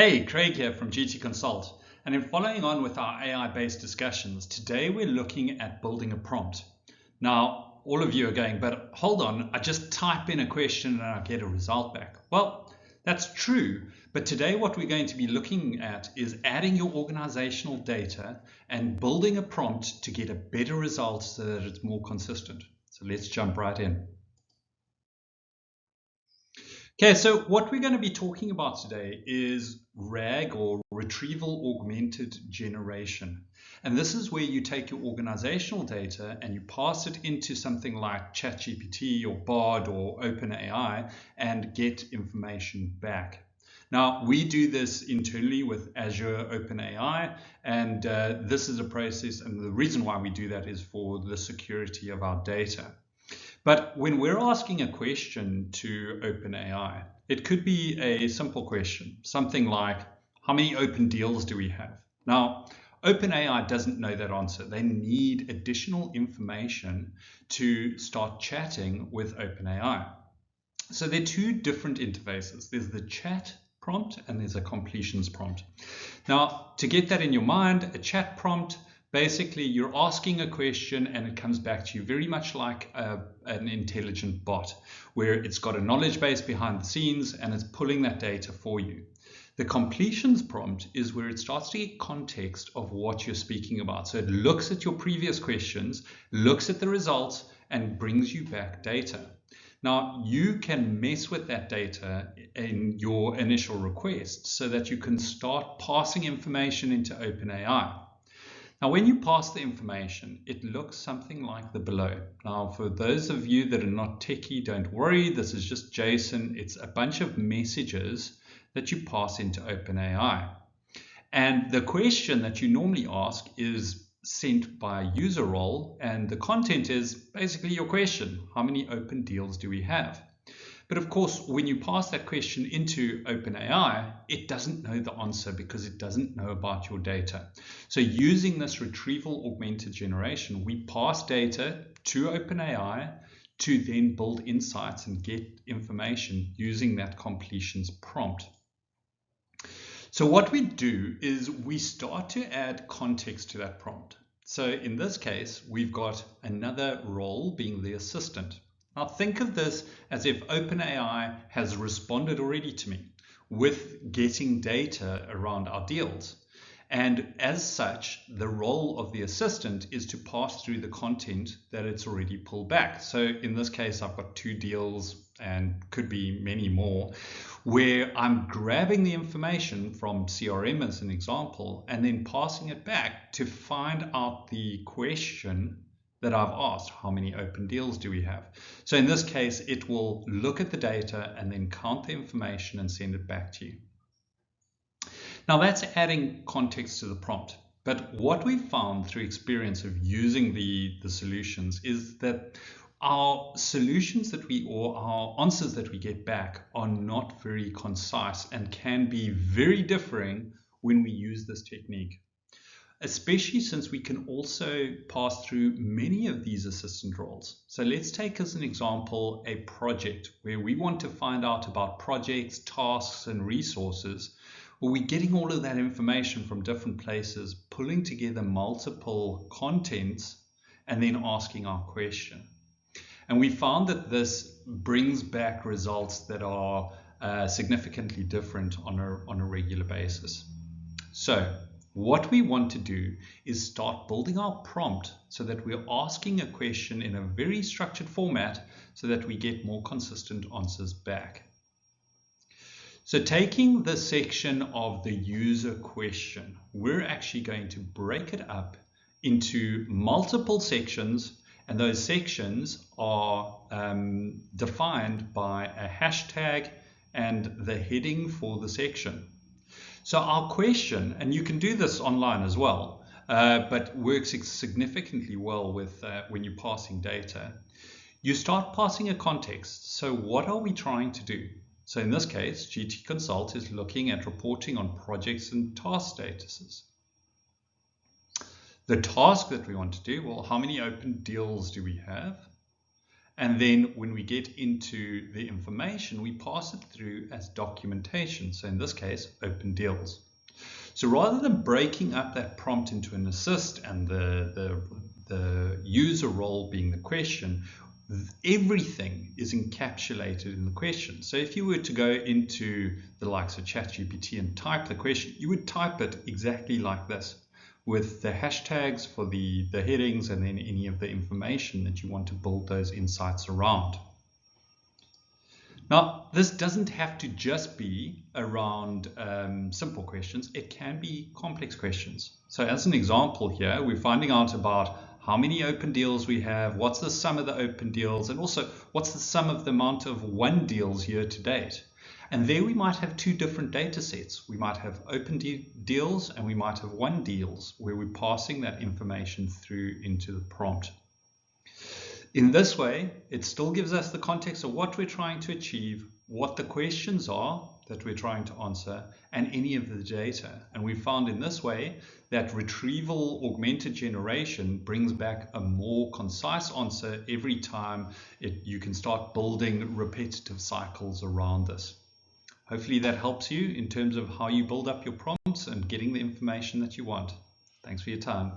Hey, Craig here from GT Consult. And in following on with our AI-based discussions, today we're looking at building a prompt. Now, all of you are going, but hold on, I just type in a question and I get a result back. Well, that's true, but today what we're going to be looking at is adding your organizational data and building a prompt to get a better result so that it's more consistent. So let's jump right in. Okay, so what we're going to be talking about today is RAG, or Retrieval Augmented Generation. And this is where you take your organizational data and you pass it into something like ChatGPT or Bard or OpenAI and get information back. Now, we do this internally with Azure OpenAI, and this is a process, and the reason why we do that is for the security of our data. But when we're asking a question to OpenAI, it could be a simple question, something like, how many open deals do we have? Now, OpenAI doesn't know that answer. They need additional information to start chatting with OpenAI. So there are two different interfaces. There's the chat prompt and there's a completions prompt. Now, to get that in your mind, a chat prompt, basically, you're asking a question and it comes back to you very much like an intelligent bot, where it's got a knowledge base behind the scenes and it's pulling that data for you. The completions prompt is where it starts to get context of what you're speaking about. So it looks at your previous questions, looks at the results, and brings you back data. Now, you can mess with that data in your initial request so that you can start passing information into OpenAI. Now, when you pass the information, it looks something like the below. Now, for those of you that are not techie, don't worry. This is just JSON. It's a bunch of messages that you pass into OpenAI. And the question that you normally ask is sent by user role, and the content is basically your question. How many open deals do we have? But of course, when you pass that question into OpenAI, it doesn't know the answer because it doesn't know about your data. So using this retrieval augmented generation, we pass data to OpenAI to then build insights and get information using that completions prompt. So what we do is we start to add context to that prompt. So in this case, we've got another role being the assistant. Now think of this as if OpenAI has responded already to me with getting data around our deals. And as such, the role of the assistant is to pass through the content that it's already pulled back. So in this case, I've got 2 deals and could be many more, where I'm grabbing the information from CRM as an example, and then passing it back to find out the question that I've asked. How many open deals do we have? So in this case, it will look at the data and then count the information and send it back to you. Now that's adding context to the prompt. But what we found through experience of using the solutions is that our solutions or our answers that we get back are not very concise and can be very differing when we use this technique, especially since we can also pass through many of these assistant roles. So let's take as an example a project where we want to find out about projects, tasks, and resources. Well, we're getting all of that information from different places, pulling together multiple contents, and then asking our question. And we found that this brings back results that are significantly different on a regular basis. So what we want to do is start building our prompt so that we're asking a question in a very structured format so that we get more consistent answers back. So taking the section of the user question, we're actually going to break it up into multiple sections, and those sections are defined by a hashtag and the heading for the section. So our question, and you can do this online as well, but works significantly well with when you're passing data. You start passing a context. So what are we trying to do? So in this case, GT Consult is looking at reporting on projects and task statuses. The task that we want to do, well, how many open deals do we have? And then when we get into the information, we pass it through as documentation. So in this case, open deals. So rather than breaking up that prompt into an assist and the user role being the question, everything is encapsulated in the question. So if you were to go into the likes of ChatGPT and type the question, you would type it exactly like this, with the hashtags for the headings and then any of the information that you want to build those insights around. Now, this doesn't have to just be around simple questions. It can be complex questions. So as an example here, we're finding out about how many open deals we have, what's the sum of the open deals, and also what's the sum of the amount of won deals year to date. And there we might have two different data sets. We might have open deals and we might have won deals, where we're passing that information through into the prompt. In this way, it still gives us the context of what we're trying to achieve, what the questions are that we're trying to answer, and any of the data. And we found in this way that retrieval augmented generation brings back a more concise answer every time. You can start building repetitive cycles around this. Hopefully that helps you in terms of how you build up your prompts and getting the information that you want. Thanks for your time.